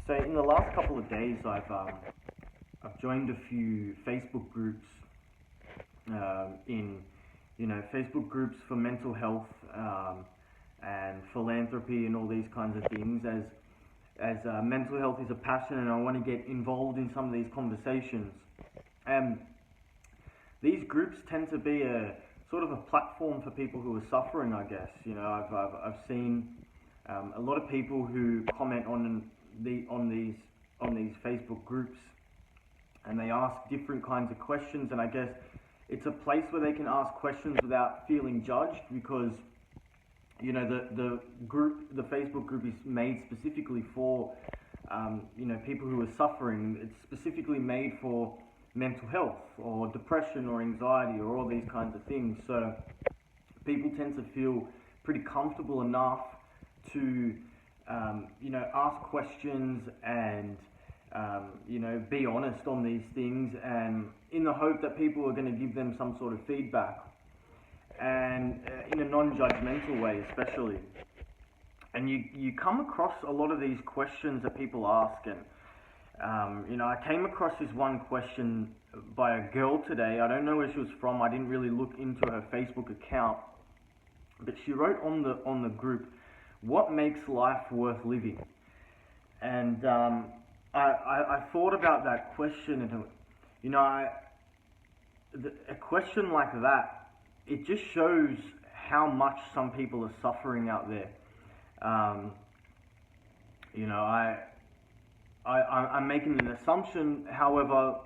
So in the last couple of days, I've joined a few Facebook groups in Facebook groups for mental health and philanthropy and all these kinds of things. As mental health is a passion, and I want to get involved in some of these conversations. And these groups tend to be a sort of a platform for people who are suffering, I guess. I've seen a lot of people who comment on these Facebook groups, and they ask different kinds of questions, and I guess it's a place where they can ask questions without feeling judged, because the Facebook group is made specifically for people who are suffering. It's specifically made for mental health or depression or anxiety or all these kinds of things. So people tend to feel pretty comfortable enough to ask questions and be honest on these things, and in the hope that people are going to give them some sort of feedback, and in a non-judgmental way especially. And you come across a lot of these questions that people ask, and I came across this one question by a girl today. I don't know where she was from. I didn't really look into her Facebook account, but she wrote on the group, "What makes life worth living?" And I thought about that question, and a question like that, it just shows how much some people are suffering out there. I'm making an assumption, however,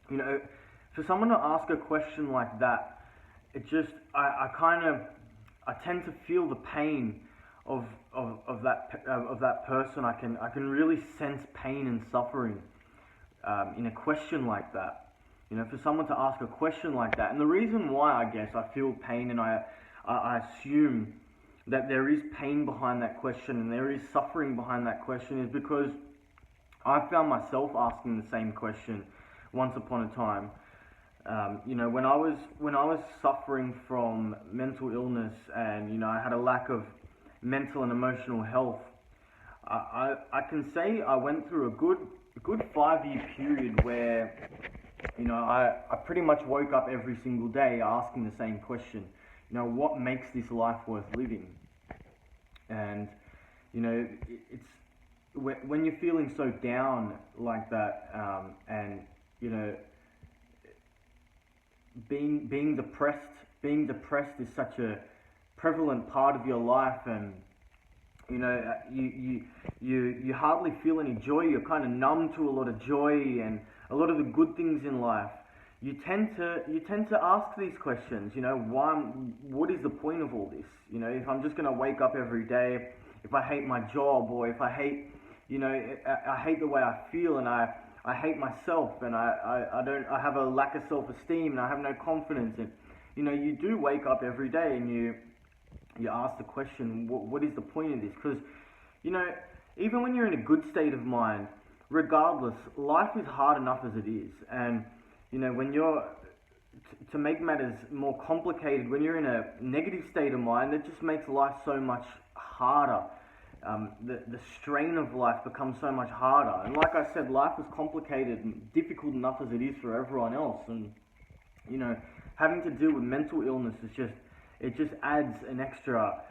for someone to ask a question like that, it just, I tend to feel the pain of that person. I can really sense pain and suffering in a question like that. For someone to ask a question like that, and the reason why, I guess, I feel pain, and I assume that there is pain behind that question and there is suffering behind that question, is because I found myself asking the same question once upon a time. When I was suffering from mental illness, and I had a lack of mental and emotional health, I can say I went through a good 5-year period where I pretty much woke up every single day asking the same question. What makes this life worth living? And it's when you're feeling so down like that, and being depressed is such a prevalent part of your life, and you hardly feel any joy. You're kind of numb to a lot of joy and a lot of the good things in life. You tend to ask these questions. Why? What is the point of all this? If I'm just going to wake up every day, if I hate my job, or if I hate, I hate the way I feel, and I hate myself, and I have a lack of self-esteem, and I have no confidence. And you do wake up every day, and you ask the question, what is the point of this? Because even when you're in a good state of mind, regardless, life is hard enough as it is. And when you're to make matters more complicated, when you're in a negative state of mind, it just makes life so much harder. The strain of life becomes so much harder. And like I said, life is complicated and difficult enough as it is for everyone else. And having to deal with mental illness it just adds an extra,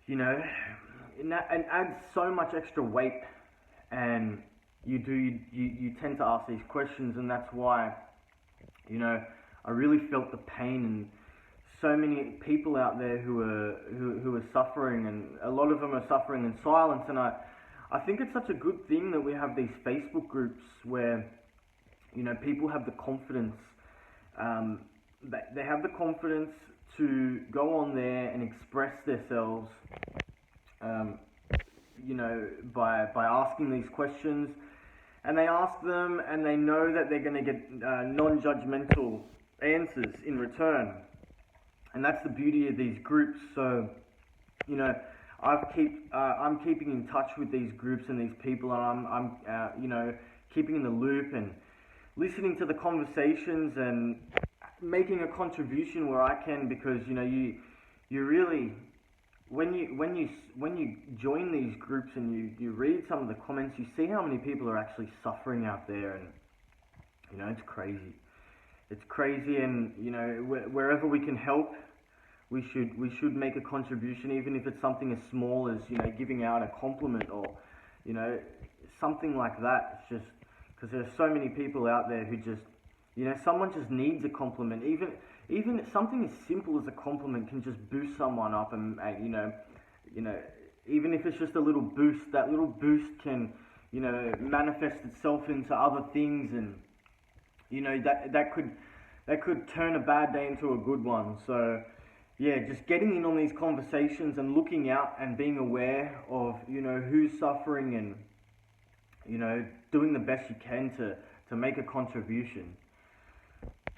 it adds so much extra weight. And you tend to ask these questions, and that's why I really felt the pain, and so many people out there who are suffering, and a lot of them are suffering in silence. And I think it's such a good thing that we have these Facebook groups where people have the confidence, they have the confidence to go on there and express themselves, by asking these questions. And they ask them, and they know that they're going to get non-judgmental answers in return. And that's the beauty of these groups. So, I'm keeping in touch with these groups and these people, and I'm keeping in the loop and listening to the conversations and making a contribution where I can, because you really when you join these groups and you read some of the comments, you see how many people are actually suffering out there, and it's crazy. It's crazy, and wherever we can help, we should make a contribution, even if it's something as small as giving out a compliment, or you know something like that. It's just because there's so many people out there who just someone just needs a compliment. Even something as simple as a compliment can just boost someone up, and you know even if it's just a little boost, that little boost can manifest itself into other things, and that could turn a bad day into a good one. So yeah, just getting in on these conversations and looking out and being aware of who's suffering, and doing the best you can to make a contribution.